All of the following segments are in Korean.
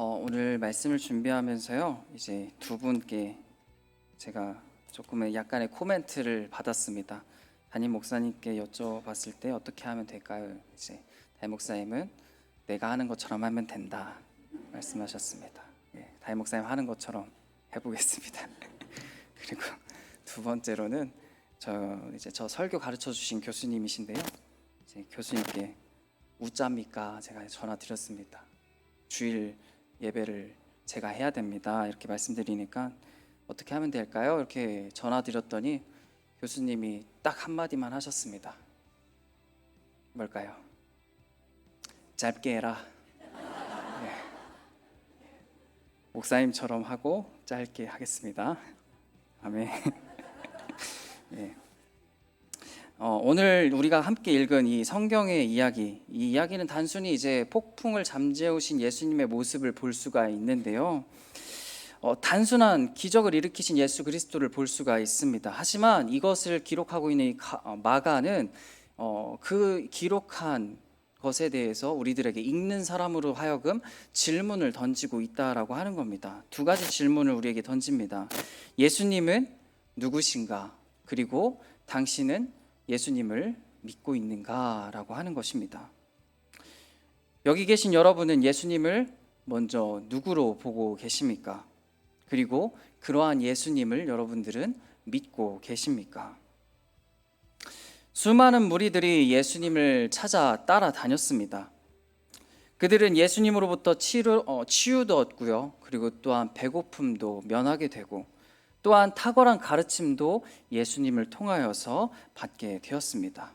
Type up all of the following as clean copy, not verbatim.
오늘 말씀을 준비하면서요, 이제 두 분께 제가 조금의 약간의 코멘트를 받았습니다. 담임 목사님께 여쭤봤을 때 어떻게 하면 될까요? 이제 담임 목사님은 내가 하는 것처럼 하면 된다 말씀하셨습니다. 담임 목사님 하는 것처럼 해보겠습니다. 그리고 두 번째로는 저 설교 가르쳐 주신 교수님이신데요, 이제 교수님께 웃자입니까? 제가 전화 드렸습니다. 주일 예배를 제가 해야 됩니다. 이렇게 말씀드리니까 어떻게 하면 될까요? 이렇게 전화 드렸더니 교수님이 딱 한마디만 하셨습니다. 뭘까요? 짧게 해라. 네. 목사님처럼 하고 짧게 하겠습니다. 아멘. 네. 오늘 우리가 함께 읽은 이 성경의 이야기, 이 이야기는 단순히 이제 폭풍을 잠재우신 예수님의 모습을 볼 수가 있는데요. 단순한 기적을 일으키신 예수 그리스도를 볼 수가 있습니다. 하지만 이것을 기록하고 있는 마가는 그 기록한 것에 대해서 우리들에게 읽는 사람으로 하여금 질문을 던지고 있다라고 하는 겁니다. 두 가지 질문을 우리에게 던집니다. 예수님은 누구신가? 그리고 당신은 예수님을 믿고 있는가라고 하는 것입니다. 여기 계신 여러분은 예수님을 먼저 누구로 보고 계십니까? 그리고 그러한 예수님을 여러분들은 믿고 계십니까? 수많은 무리들이 예수님을 찾아 따라다녔습니다. 그들은 예수님으로부터 치유도 얻고요, 그리고 또한 배고픔도 면하게 되고, 또한 탁월한 가르침도 예수님을 통하여서 받게 되었습니다.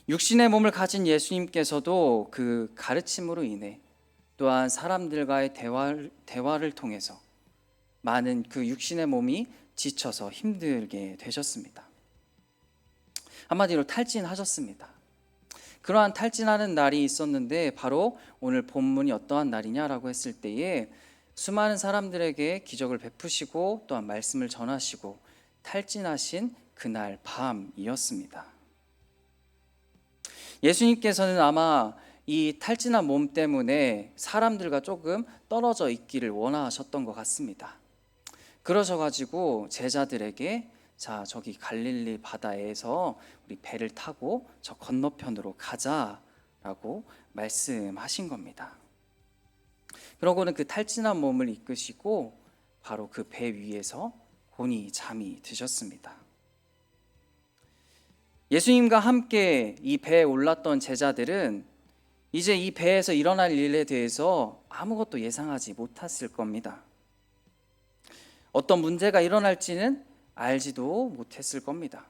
육신의 몸을 가진 예수님께서도 그 가르침으로 인해 또한 사람들과의 대화를 통해서 많은 그 육신의 몸이 지쳐서 힘들게 되셨습니다. 한마디로 탈진하셨습니다. 그러한 탈진하는 날이 있었는데 바로 오늘 본문이 어떠한 날이냐라고 했을 때에 수많은 사람들에게 기적을 베푸시고 또한 말씀을 전하시고 탈진하신 그날 밤이었습니다. 예수님께서는 아마 이 탈진한 몸 때문에 사람들과 조금 떨어져 있기를 원하셨던 것 같습니다. 그러셔가지고 제자들에게 자, 저기 갈릴리 바다에서 우리 배를 타고 저 건너편으로 가자라고 말씀하신 겁니다. 그러고는 그 탈진한 몸을 이끄시고 바로 그 배 위에서 곤히 잠이 드셨습니다. 예수님과 함께 이 배에 올랐던 제자들은 이제 이 배에서 일어날 일에 대해서 아무것도 예상하지 못했을 겁니다. 어떤 문제가 일어날지는 알지도 못했을 겁니다.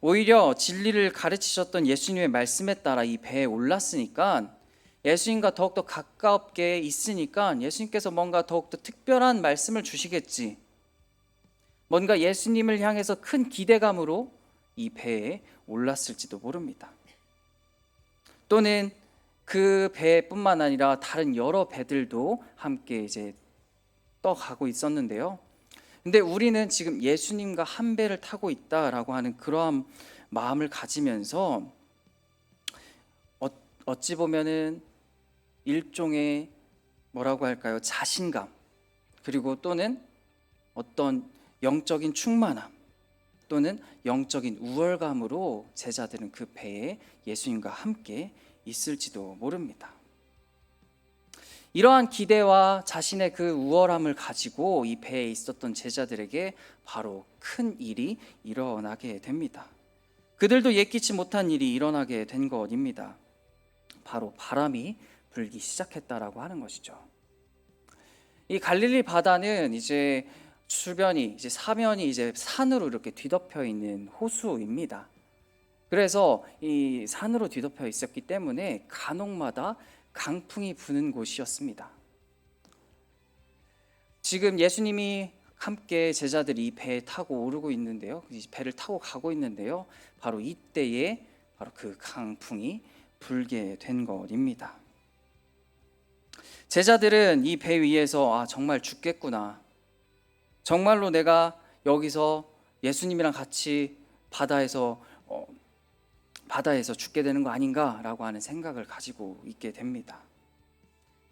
오히려 진리를 가르치셨던 예수님의 말씀에 따라 이 배에 올랐으니까 예수님과 더욱더 가깝게 있으니까 예수님께서 뭔가 더욱더 특별한 말씀을 주시겠지, 뭔가 예수님을 향해서 큰 기대감으로 이 배에 올랐을지도 모릅니다. 또는 그 배뿐만 아니라 다른 여러 배들도 함께 이제 떠가고 있었는데요. 근데 우리는 지금 예수님과 한 배를 타고 있다라고 하는 그러한 마음을 가지면서 어찌 보면은 일종의 뭐라고 할까요? 자신감, 그리고 또는 어떤 영적인 충만함, 또는 영적인 우월감으로 제자들은 그 배에 예수님과 함께 있을지도 모릅니다. 이러한 기대와 자신의 그 우월함을 가지고 이 배에 있었던 제자들에게 바로 큰 일이 일어나게 됩니다. 그들도 예기치 못한 일이 일어나게 된 것입니다. 바로 바람이 불기 시작했다라고 하는 것이죠. 이 갈릴리 바다는 이제 주변이 이제 사면이 이제 산으로 이렇게 뒤덮여 있는 호수입니다. 그래서 이 산으로 뒤덮여 있었기 때문에 간혹마다 강풍이 부는 곳이었습니다. 지금 예수님이 함께 제자들이 이 배에 타고 오르고 있는데요, 이 배를 타고 가고 있는데요, 바로 이때에 바로 그 강풍이 불게 된 것입니다. 제자들은 이 배 위에서 정말 죽겠구나, 정말로 내가 여기서 예수님이랑 같이 바다에서 죽게 되는 거 아닌가라고 하는 생각을 가지고 있게 됩니다.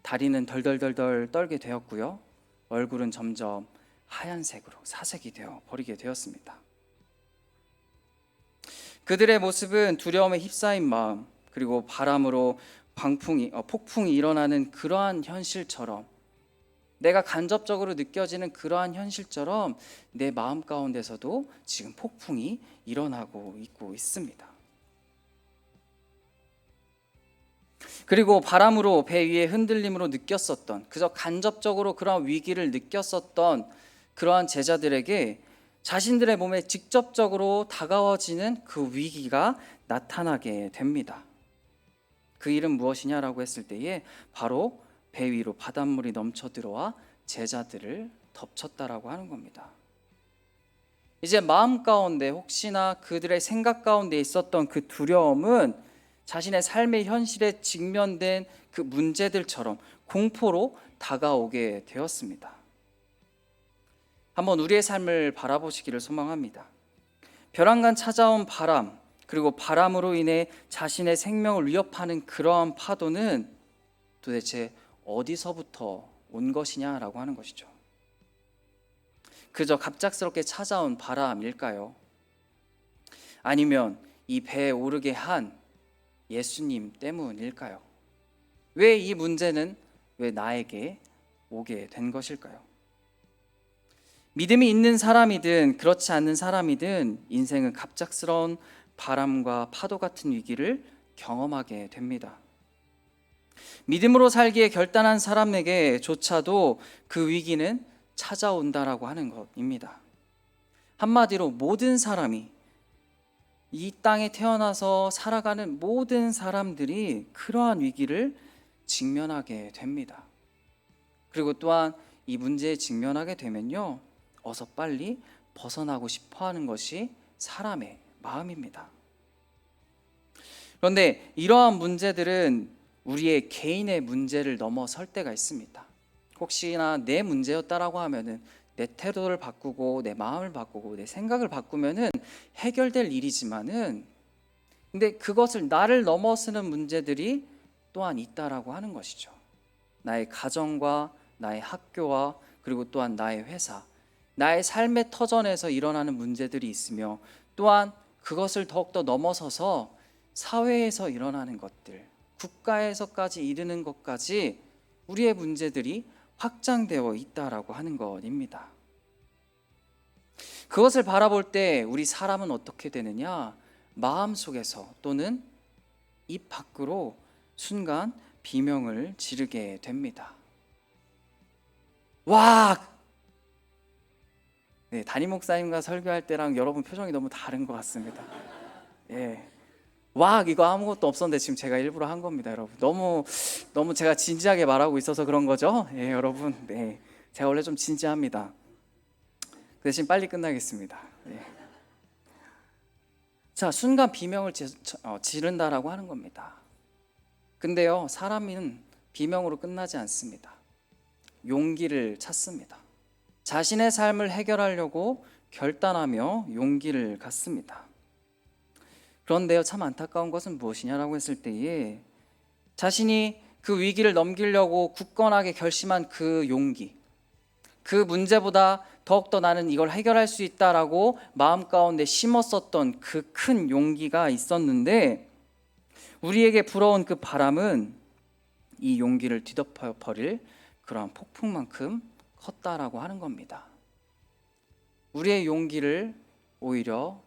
다리는 덜덜덜덜 떨게 되었고요. 얼굴은 점점 하얀색으로 사색이 되어 버리게 되었습니다. 그들의 모습은 두려움에 휩싸인 마음, 그리고 바람으로 폭풍이 일어나는 그러한 현실처럼, 내가 간접적으로 느껴지는 그러한 현실처럼 내 마음 가운데서도 지금 폭풍이 일어나고 있습니다. 그리고 바람으로 배 위에 흔들림으로 느꼈었던, 그저 간접적으로 그러한 위기를 느꼈었던 그러한 제자들에게 자신들의 몸에 직접적으로 다가와지는 그 위기가 나타나게 됩니다. 그 일은 무엇이냐라고 했을 때에 바로 배 위로 바닷물이 넘쳐 들어와 제자들을 덮쳤다라고 하는 겁니다. 이제 마음 가운데 혹시나 그들의 생각 가운데 있었던 그 두려움은 자신의 삶의 현실에 직면된 그 문제들처럼 공포로 다가오게 되었습니다. 한번 우리의 삶을 바라보시기를 소망합니다. 벼랑간 찾아온 바람, 그리고 바람으로 인해 자신의 생명을 위협하는 그러한 파도는 도대체 어디서부터 온 것이냐라고 하는 것이죠. 그저 갑작스럽게 찾아온 바람일까요? 아니면 이 배에 오르게 한 예수님 때문일까요? 왜 이 문제는 왜 나에게 오게 된 것일까요? 믿음이 있는 사람이든 그렇지 않는 사람이든 인생은 갑작스러운 바람과 파도 같은 위기를 경험하게 됩니다. 믿음으로 살기에 결단한 사람에게조차도 그 위기는 찾아온다라고 하는 것입니다. 한마디로 모든 사람이, 이 땅에 태어나서 살아가는 모든 사람들이 그러한 위기를 직면하게 됩니다. 그리고 또한 이 문제에 직면하게 되면요, 어서 빨리 벗어나고 싶어 하는 것이 사람의 마음입니다. 그런데 이러한 문제들은 우리의 개인의 문제를 넘어설 때가 있습니다. 혹시나 내 문제였다라고 하면은 내 태도를 바꾸고 내 마음을 바꾸고 내 생각을 바꾸면은 해결될 일이지만은, 근데 그것을 나를 넘어서는 문제들이 또한 있다라고 하는 것이죠. 나의 가정과 나의 학교와 그리고 또한 나의 회사, 나의 삶의 터전에서 일어나는 문제들이 있으며, 또한 그것을 더욱더 넘어서서 사회에서 일어나는 것들, 국가에서까지 이르는 것까지 우리의 문제들이 확장되어 있다라고 하는 것입니다. 그것을 바라볼 때 우리 사람은 어떻게 되느냐? 마음속에서 또는 입 밖으로 순간 비명을 지르게 됩니다. 와! 네, 담임 목사님과 설교할 때랑 여러분 표정이 너무 다른 것 같습니다. 예. 와, 이거 아무것도 없었는데 지금 제가 일부러 한 겁니다, 여러분. 너무 제가 진지하게 말하고 있어서 그런 거죠? 예, 여러분. 네. 제가 원래 좀 진지합니다. 그 대신 빨리 끝나겠습니다. 네. 자, 순간 비명을 지른다라고 하는 겁니다. 근데요, 사람은 비명으로 끝나지 않습니다. 용기를 찾습니다. 자신의 삶을 해결하려고 결단하며 용기를 갖습니다. 그런데요, 참 안타까운 것은 무엇이냐라고 했을 때에 자신이 그 위기를 넘기려고 굳건하게 결심한 그 용기, 그 문제보다 더욱더 나는 이걸 해결할 수 있다라고 마음 가운데 심었었던 그 큰 용기가 있었는데, 우리에게 불어온 그 바람은 이 용기를 뒤덮어 버릴 그러한 폭풍만큼 컸다라고 하는 겁니다. 우리의 용기를 오히려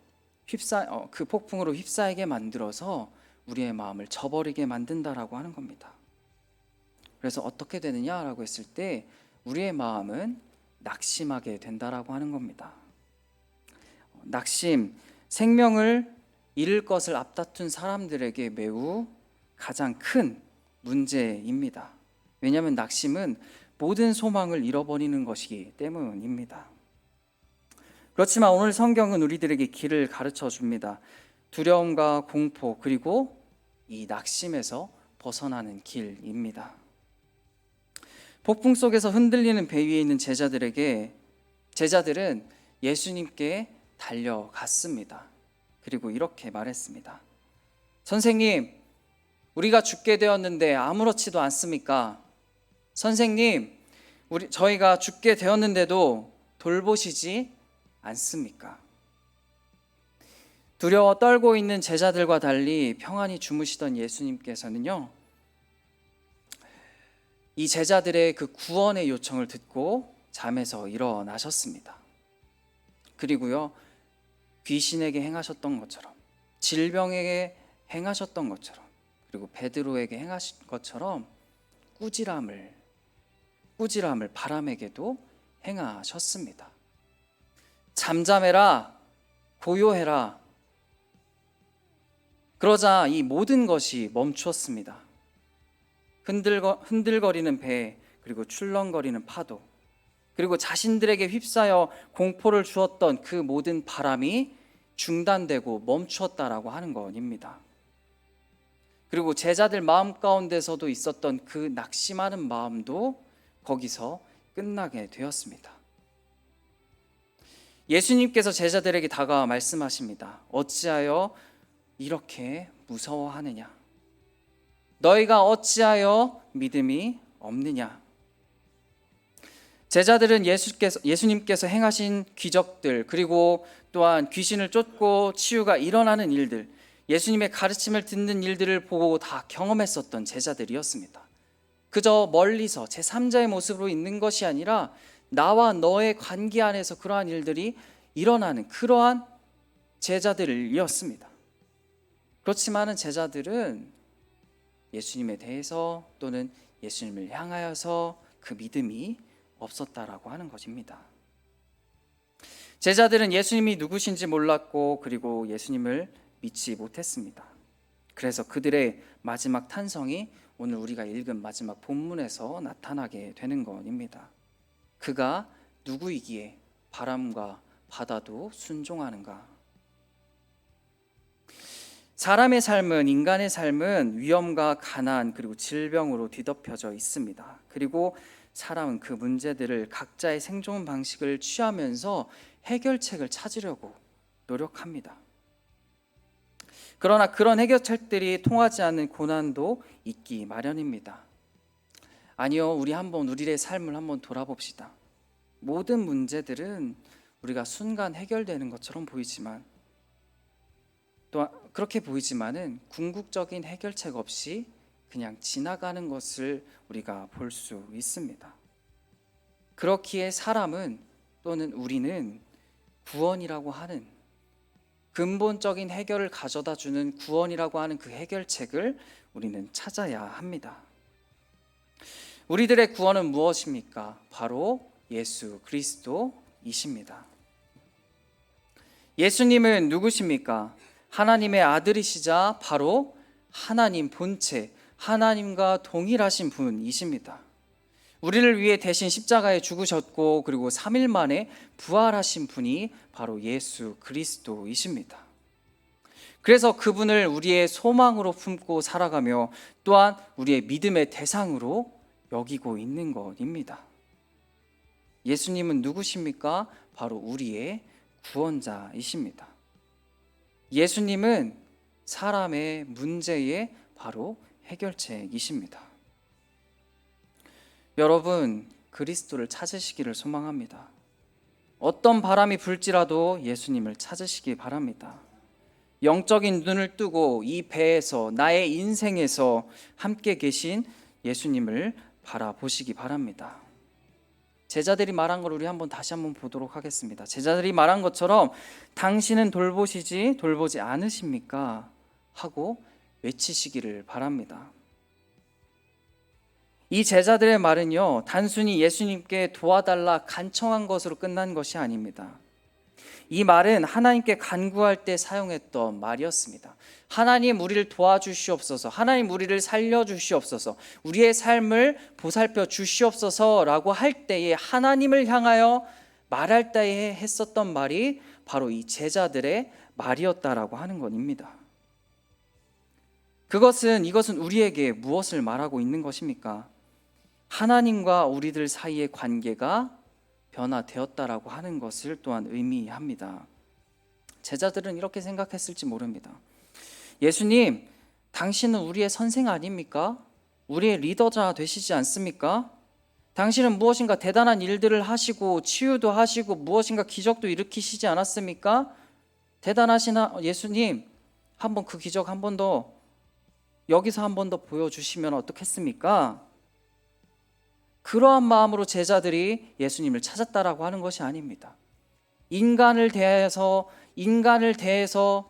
그 폭풍으로 휩싸이게 만들어서 우리의 마음을 저버리게 만든다라고 하는 겁니다. 그래서 어떻게 되느냐라고 했을 때 우리의 마음은 낙심하게 된다라고 하는 겁니다. 낙심, 생명을 잃을 것을 앞다툰 사람들에게 매우 가장 큰 문제입니다. 왜냐하면 낙심은 모든 소망을 잃어버리는 것이기 때문입니다. 그렇지만 오늘 성경은 우리들에게 길을 가르쳐 줍니다. 두려움과 공포, 그리고 이 낙심에서 벗어나는 길입니다. 폭풍 속에서 흔들리는 배 위에 있는 제자들은 예수님께 달려갔습니다. 그리고 이렇게 말했습니다. 선생님, 우리가 죽게 되었는데 아무렇지도 않습니까? 선생님, 저희가 죽게 되었는데도 돌보시지 않습니까? 두려워 떨고 있는 제자들과 달리 평안히 주무시던 예수님께서는요, 이 제자들의 그 구원의 요청을 듣고 잠에서 일어나셨습니다. 그리고요, 귀신에게 행하셨던 것처럼, 질병에게 행하셨던 것처럼, 그리고 베드로에게 행하신 것처럼 꾸지람을 바람에게도 행하셨습니다. 잠잠해라, 고요해라. 그러자 이 모든 것이 멈추었습니다. 흔들거리는 배, 그리고 출렁거리는 파도, 그리고 자신들에게 휩싸여 공포를 주었던 그 모든 바람이 중단되고 멈추었다라고 하는 것입니다. 그리고 제자들 마음 가운데서도 있었던 그 낙심하는 마음도 거기서 끝나게 되었습니다. 예수님께서 제자들에게 다가와 말씀하십니다. 어찌하여 이렇게 무서워하느냐? 너희가 어찌하여 믿음이 없느냐? 제자들은 예수님께서 행하신 기적들, 그리고 또한 귀신을 쫓고 치유가 일어나는 일들, 예수님의 가르침을 듣는 일들을 보고 다 경험했었던 제자들이었습니다. 그저 멀리서 제3자의 모습으로 있는 것이 아니라 나와 너의 관계 안에서 그러한 일들이 일어나는 그러한 제자들이었습니다. 그렇지만은 제자들은 예수님에 대해서 또는 예수님을 향하여서 그 믿음이 없었다라고 하는 것입니다. 제자들은 예수님이 누구신지 몰랐고 그리고 예수님을 믿지 못했습니다. 그래서 그들의 마지막 탄성이 오늘 우리가 읽은 마지막 본문에서 나타나게 되는 것입니다. 그가 누구이기에 바람과 바다도 순종하는가? 사람의 삶은, 인간의 삶은 위험과 가난 그리고 질병으로 뒤덮여져 있습니다. 그리고 사람은 그 문제들을 각자의 생존 방식을 취하면서 해결책을 찾으려고 노력합니다. 그러나 그런 해결책들이 통하지 않는 고난도 있기 마련입니다. 아니요, 우리 한번 우리의 삶을 한번 돌아봅시다. 모든 문제들은 우리가 순간 해결되는 것처럼 보이지만 또 그렇게 보이지만은 궁극적인 해결책 없이 그냥 지나가는 것을 우리가 볼 수 있습니다. 그렇기에 사람은 또는 우리는 구원이라고 하는 근본적인 해결을 가져다 주는 구원이라고 하는 그 해결책을 우리는 찾아야 합니다. 우리들의 구원은 무엇입니까? 바로 예수 그리스도이십니다. 예수님은 누구십니까? 하나님의 아들이시자 바로 하나님 본체, 하나님과 동일하신 분이십니다. 우리를 위해 대신 십자가에 죽으셨고 그리고 3일 만에 부활하신 분이 바로 예수 그리스도이십니다. 그래서 그분을 우리의 소망으로 품고 살아가며 또한 우리의 믿음의 대상으로 여기고 있는 것입니다. 예수님은 누구십니까? 바로 우리의 구원자이십니다. 예수님은 사람의 문제의 바로 해결책이십니다. 여러분, 그리스도를 찾으시기를 소망합니다. 어떤 바람이 불지라도 예수님을 찾으시기 바랍니다. 영적인 눈을 뜨고 이 배에서, 나의 인생에서 함께 계신 예수님을 바라보시기 바랍니다. 제자들이 말한 걸 우리 다시 한번 보도록 하겠습니다. 제자들이 말한 것처럼 당신은 돌보지 않으십니까? 하고 외치시기를 바랍니다. 이 제자들의 말은요, 단순히 예수님께 도와달라 간청한 것으로 끝난 것이 아닙니다. 이 말은 하나님께 간구할 때 사용했던 말이었습니다. 하나님, 우리를 도와주시옵소서, 하나님, 우리를 살려주시옵소서, 우리의 삶을 보살펴 주시옵소서라고 할 때에 하나님을 향하여 말할 때에 했었던 말이 바로 이 제자들의 말이었다라고 하는 것입니다. 이것은 우리에게 무엇을 말하고 있는 것입니까? 하나님과 우리들 사이의 관계가 변화되었다라고 하는 것을 또한 의미합니다. 제자들은 이렇게 생각했을지 모릅니다. 예수님, 당신은 우리의 선생 아닙니까? 우리의 리더자 되시지 않습니까? 당신은 무엇인가 대단한 일들을 하시고 치유도 하시고 무엇인가 기적도 일으키시지 않았습니까? 대단하신 예수님, 한번 그 기적 한 번 더 여기서 한 번 더 보여주시면 어떻겠습니까? 그러한 마음으로 제자들이 예수님을 찾았다라고 하는 것이 아닙니다. 인간을 대해서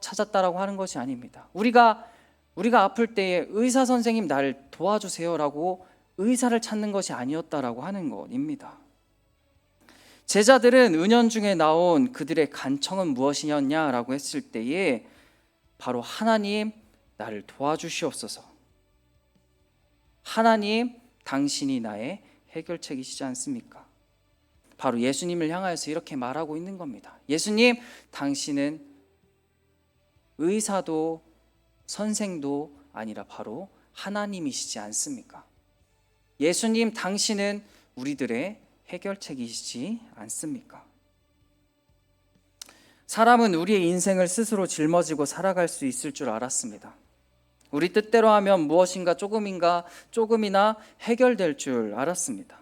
찾았다라고 하는 것이 아닙니다. 우리가 아플 때에 의사 선생님 나를 도와주세요라고 의사를 찾는 것이 아니었다라고 하는 것입니다. 제자들은 은연중에 나온 그들의 간청은 무엇이었냐라고 했을 때에 바로 하나님 나를 도와주시옵소서. 하나님 당신이 나의 해결책이시지 않습니까? 바로 예수님을 향하여서 이렇게 말하고 있는 겁니다. 예수님, 당신은 의사도 선생도 아니라 바로 하나님이시지 않습니까? 예수님, 당신은 우리들의 해결책이시지 않습니까? 사람은 우리의 인생을 스스로 짊어지고 살아갈 수 있을 줄 알았습니다. 우리 뜻대로 하면 무엇인가 조금이나 해결될 줄 알았습니다.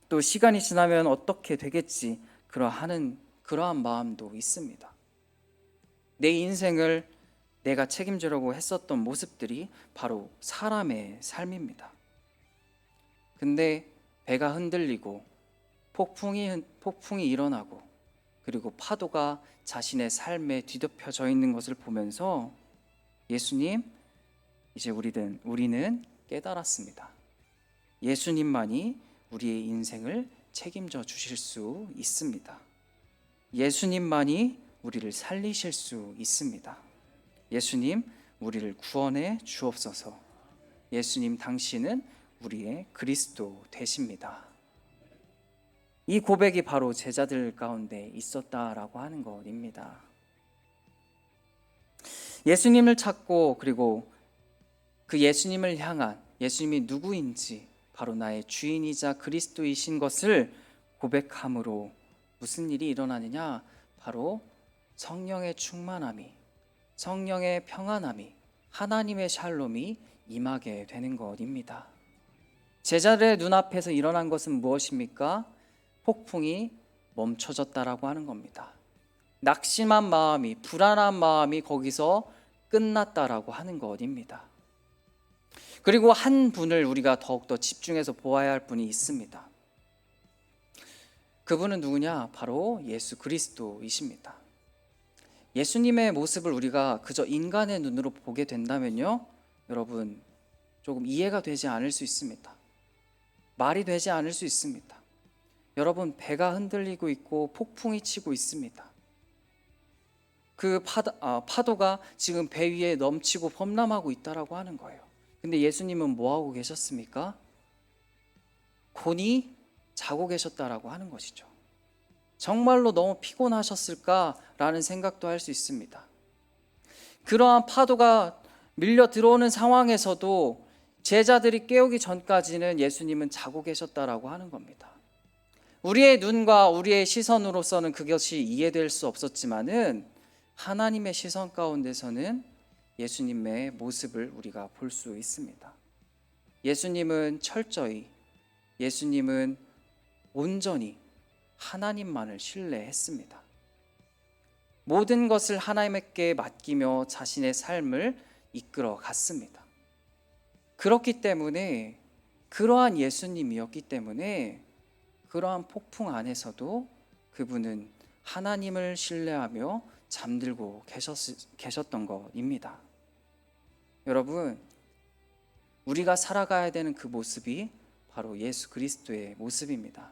또 시간이 지나면 어떻게 되겠지 그러한 마음도 있습니다. 내 인생을 내가 책임지려고 했었던 모습들이 바로 사람의 삶입니다. 근데 배가 흔들리고 폭풍이 일어나고 그리고 파도가 자신의 삶에 뒤덮여져 있는 것을 보면서 예수님, 이제 우리는 깨달았습니다. 예수님만이 우리의 인생을 책임져 주실 수 있습니다. 예수님만이 우리를 살리실 수 있습니다. 예수님, 우리를 구원해 주옵소서. 예수님, 당신은 우리의 그리스도 되십니다. 이 고백이 바로 제자들 가운데 있었다라고 하는 것입니다. 예수님을 찾고 그리고 그 예수님을 향한 예수님이 누구인지 바로 나의 주인이자 그리스도이신 것을 고백함으로 무슨 일이 일어나느냐? 바로 성령의 충만함이, 성령의 평안함이, 하나님의 샬롬이 임하게 되는 것입니다. 제자들의 눈앞에서 일어난 것은 무엇입니까? 폭풍이 멈춰졌다라고 하는 겁니다. 낙심한 마음이, 불안한 마음이 거기서 끝났다라고 하는 것입니다. 그리고 한 분을 우리가 더욱더 집중해서 보아야 할 분이 있습니다. 그분은 누구냐? 바로 예수 그리스도이십니다. 예수님의 모습을 우리가 그저 인간의 눈으로 보게 된다면요, 여러분 조금 이해가 되지 않을 수 있습니다. 말이 되지 않을 수 있습니다. 여러분, 배가 흔들리고 있고 폭풍이 치고 있습니다. 그 파도가 지금 배 위에 넘치고 범람하고 있다라고 하는 거예요. 근데 예수님은 뭐하고 계셨습니까? 곤히 자고 계셨다라고 하는 것이죠. 정말로 너무 피곤하셨을까라는 생각도 할 수 있습니다. 그러한 파도가 밀려 들어오는 상황에서도 제자들이 깨우기 전까지는 예수님은 자고 계셨다라고 하는 겁니다. 우리의 눈과 우리의 시선으로서는 그것이 이해될 수 없었지만은 하나님의 시선 가운데서는 예수님의 모습을 우리가 볼 수 있습니다. 예수님은 철저히, 예수님은 온전히 하나님만을 신뢰했습니다. 모든 것을 하나님께 맡기며 자신의 삶을 이끌어 갔습니다. 그렇기 때문에, 그러한 예수님이었기 때문에 그러한 폭풍 안에서도 그분은 하나님을 신뢰하며 잠들고 계셨던 것입니다. 여러분, 우리가 살아가야 되는 그 모습이 바로 예수 그리스도의 모습입니다.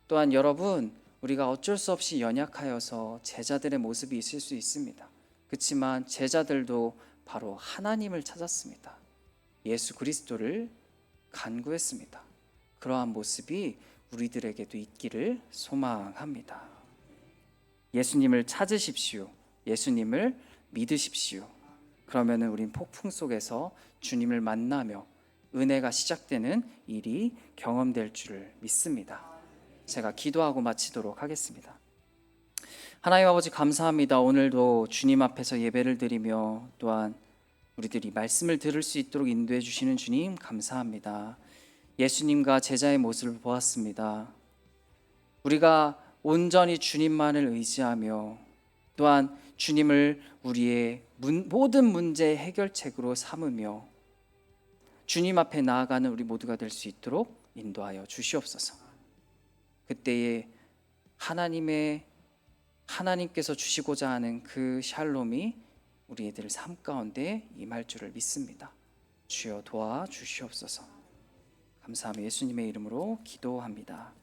또한 여러분, 우리가 어쩔 수 없이 연약하여서 제자들의 모습이 있을 수 있습니다. 그렇지만 제자들도 바로 하나님을 찾았습니다. 예수 그리스도를 간구했습니다. 그러한 모습이 우리들에게도 있기를 소망합니다. 예수님을 찾으십시오. 예수님을 믿으십시오. 그러면 우린 폭풍 속에서 주님을 만나며 은혜가 시작되는 일이 경험될 줄 믿습니다. 제가 기도하고 마치도록 하겠습니다. 하나님 아버지, 감사합니다. 오늘도 주님 앞에서 예배를 드리며 또한 우리들이 말씀을 들을 수 있도록 인도해 주시는 주님 감사합니다. 예수님과 제자의 모습을 보았습니다. 우리가 온전히 주님만을 의지하며 또한 주님을 우리의 모든 문제의 해결책으로 삼으며 주님 앞에 나아가는 우리 모두가 될 수 있도록 인도하여 주시옵소서. 그때에 하나님께서 주시고자 하는 그 샬롬이 우리들 삶 가운데 임할 줄을 믿습니다. 주여 도와 주시옵소서. 감사하며 예수님의 이름으로 기도합니다.